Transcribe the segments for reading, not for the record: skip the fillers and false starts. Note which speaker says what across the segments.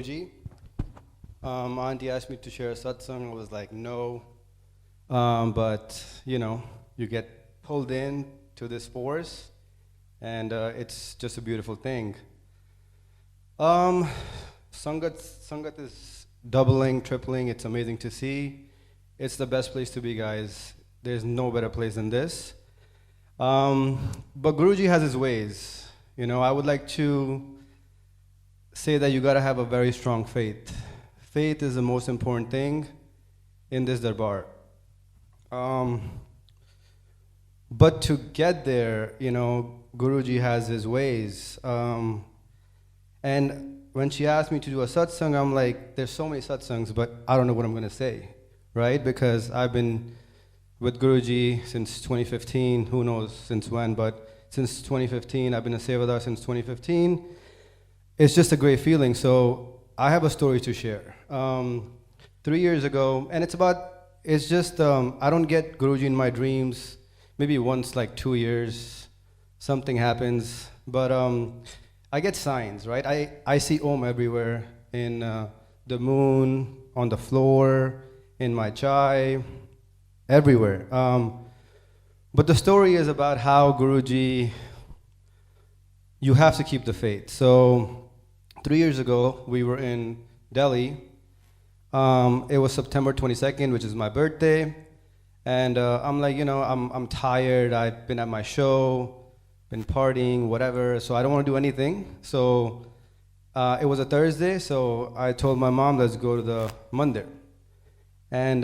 Speaker 1: Guruji. Auntie asked me to share a satsang. I was like, no. But, you get pulled in to this force, and it's just a beautiful thing. Sangat is doubling, tripling. It's amazing to see. It's the best place to be, guys. There's no better place than this. But Guruji has his ways. I would like to say that you gotta have a very strong faith. Faith is the most important thing in this darbar. But to get there, Guruji has his ways. And when she asked me to do a satsang, I'm like, there's so many satsangs, but I don't know what I'm gonna say, right? Because I've been with Guruji since 2015, who knows since when, but since 2015, I've been a Sevadar since 2015. It's just a great feeling, so I have a story to share. 3 years ago, and it's just, I don't get Guruji in my dreams, maybe once like 2 years, something happens, but I get signs, right? I see Om everywhere, in the moon, on the floor, in my chai, everywhere. But the story is about how Guruji, you have to keep the faith. So 3 years ago, we were in Delhi. It was September 22nd, which is my birthday. And I'm like, I'm tired. I've been at my show, been partying, whatever. So I don't want to do anything. So it was a Thursday. So I told my mom, let's go to the mandir. And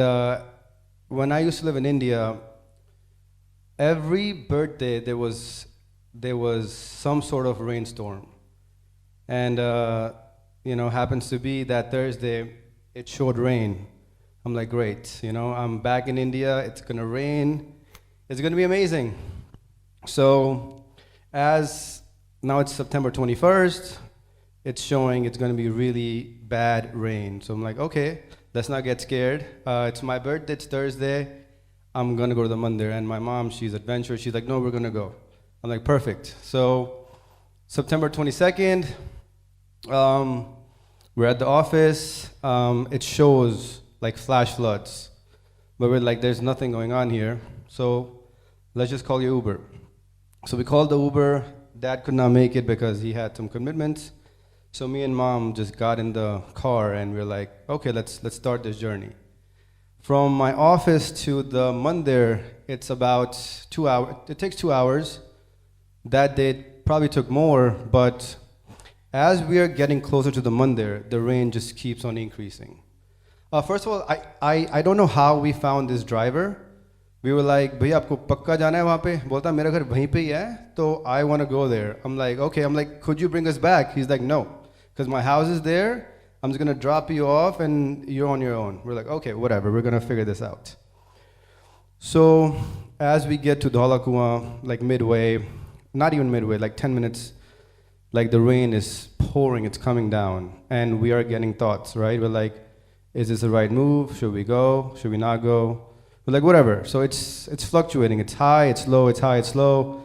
Speaker 1: when I used to live in India, every birthday there was some sort of rainstorm. And happens to be that Thursday, it showed rain. I'm like, great, I'm back in India, it's gonna rain, it's gonna be amazing. So as now it's September 21st, it's showing it's gonna be really bad rain. So I'm like, okay, let's not get scared. It's my birthday, it's Thursday, I'm gonna go to the mandir. And my mom, she's adventurous, she's like, no, we're gonna go. I'm like, perfect. So September 22nd, we're at the office. It shows like flash floods, but we're like, there's nothing going on here, so let's just call your Uber. So we called the Uber. Dad could not make it because he had some commitments. So me and mom just got in the car and we're like, okay, let's start this journey. From my office to the mandir, it's about 2 hours. It takes 2 hours. That day it probably took more, but as we are getting closer to the mandir, the rain just keeps on increasing. First of all, I don't know how we found this driver. We were like, भैया आपको पक्का जाना है वहाँ पे? बोलता मेरा घर वहीं पे ही है, तो I want to go there. I'm like, okay. I'm like, could you bring us back? He's like, no, because my house is there. I'm just gonna drop you off and you're on your own. We're like, okay, whatever. We're gonna figure this out. So as we get to Dhola Kuan, like midway, not even midway, like 10 minutes, like the rain is pouring, it's coming down, and we are getting thoughts, right? We're like, is this the right move? Should we go? Should we not go? We're like, whatever. So it's fluctuating. It's high, it's low, it's high, it's low.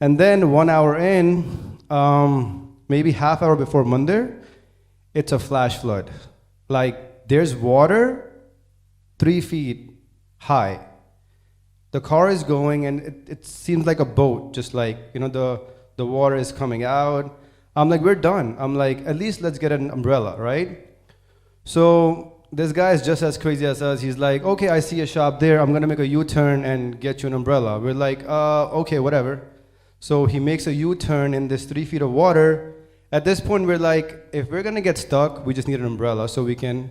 Speaker 1: And then 1 hour in, maybe half hour before mandir, it's a flash flood. Like there's water 3 feet high. The car is going and it seems like a boat, just like, the water is coming out. I'm like, we're done. I'm like, at least let's get an umbrella, right? So this guy is just as crazy as us. He's like, okay, I see a shop there. I'm gonna make a U-turn and get you an umbrella. We're like, okay, whatever. So he makes a U-turn in this 3 feet of water. At this point, we're like, if we're gonna get stuck, we just need an umbrella so we can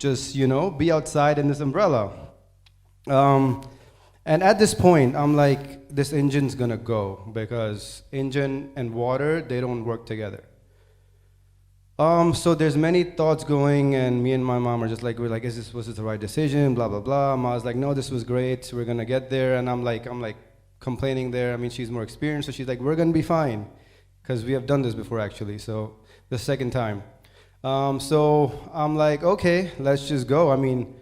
Speaker 1: just, be outside in this umbrella. And at this point, I'm like, this engine's gonna go because engine and water, they don't work together. So there's many thoughts going, and me and my mom are just like, was this the right decision? Blah blah blah. Ma was like, no, this was great. We're gonna get there, and I'm like complaining there. I mean, she's more experienced, so she's like, we're gonna be fine, because we have done this before actually. So the second time. So I'm like, okay, let's just go. I mean,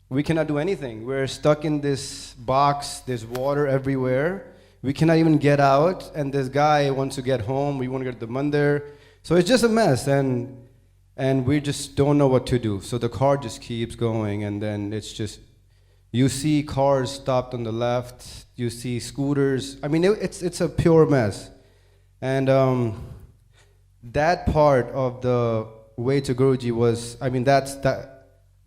Speaker 1: we cannot do anything. We're stuck in this box. There's water everywhere. We cannot even get out, and this guy wants to get home. We want to get to the mandir. So it's just a mess, and and we just don't know what to do. So the car just keeps going, and then it's just, you see cars stopped on the left, you see scooters. I mean, it's a pure mess. And that part of the way to Guruji was, I mean, that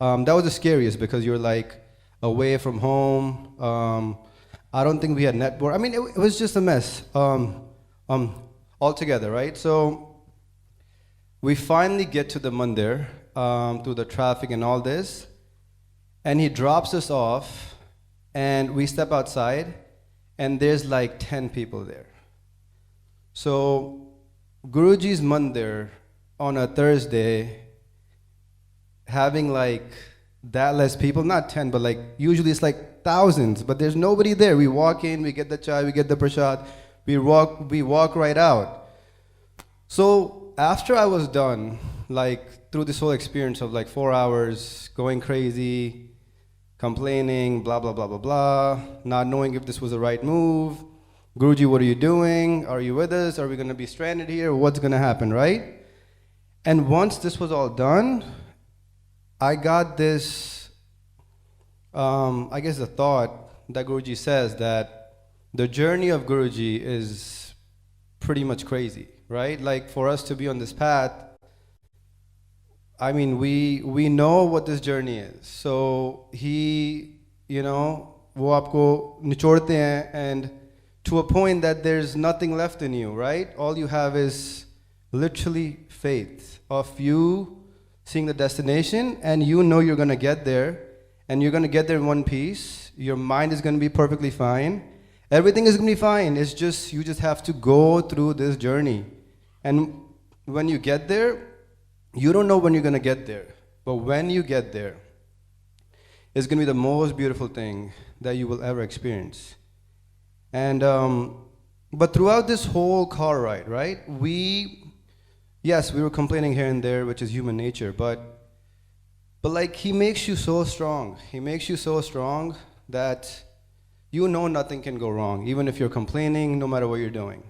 Speaker 1: was the scariest, because you're like away from home. I don't think we had network. I mean, it was just a mess altogether, right? So we finally get to the mandir through the traffic and all this, and he drops us off, and we step outside, and there's like 10 people there. So Guruji's mandir on a Thursday, having like that less people, not 10, but like usually it's like thousands, but there's nobody there. We walk in, we get the chai, we get the prasad, we walk right out. So after I was done, like through this whole experience of like 4 hours, going crazy, complaining, blah, blah, blah, blah, blah, not knowing if this was the right move. Guruji, what are you doing? Are you with us? Are we going to be stranded here? What's going to happen, right? And once this was all done, I got this, I guess the thought that Guruji says that the journey of Guruji is pretty much crazy, right? Like for us to be on this path, I mean, we know what this journey is. So he, you know, wo aapko nichodte hain, and to a point that there's nothing left in you, right? All you have is literally faith of you seeing the destination, and you know you're going to get there, and you're going to get there in one piece. Your mind is going to be perfectly fine. Everything is going to be fine. It's just, you just have to go through this journey. And when you get there, you don't know when you're going to get there. But when you get there, it's going to be the most beautiful thing that you will ever experience. And, but throughout this whole car ride, right, yes, we were complaining here and there, which is human nature, but like he makes you so strong. He makes you so strong that you know nothing can go wrong, even if you're complaining, no matter what you're doing.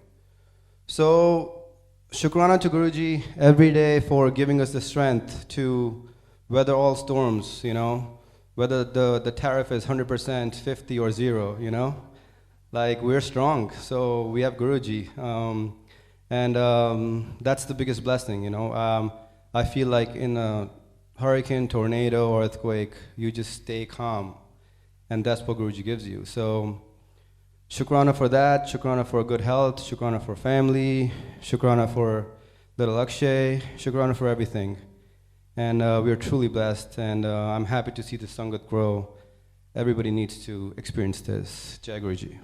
Speaker 1: So, Shukrana to Guruji every day for giving us the strength to weather all storms, you know, whether the tariff is 100%, 50 or 0, you know. Like, we're strong, so we have Guruji. And that's the biggest blessing, you know. I feel like in a hurricane, tornado, or earthquake, you just stay calm. And that's what Guruji gives you. So, Shukrana for that, Shukrana for good health, Shukrana for family, Shukrana for little Akshay, Shukrana for everything. And we are truly blessed, and I'm happy to see the Sangat grow. Everybody needs to experience this. Jai Guruji.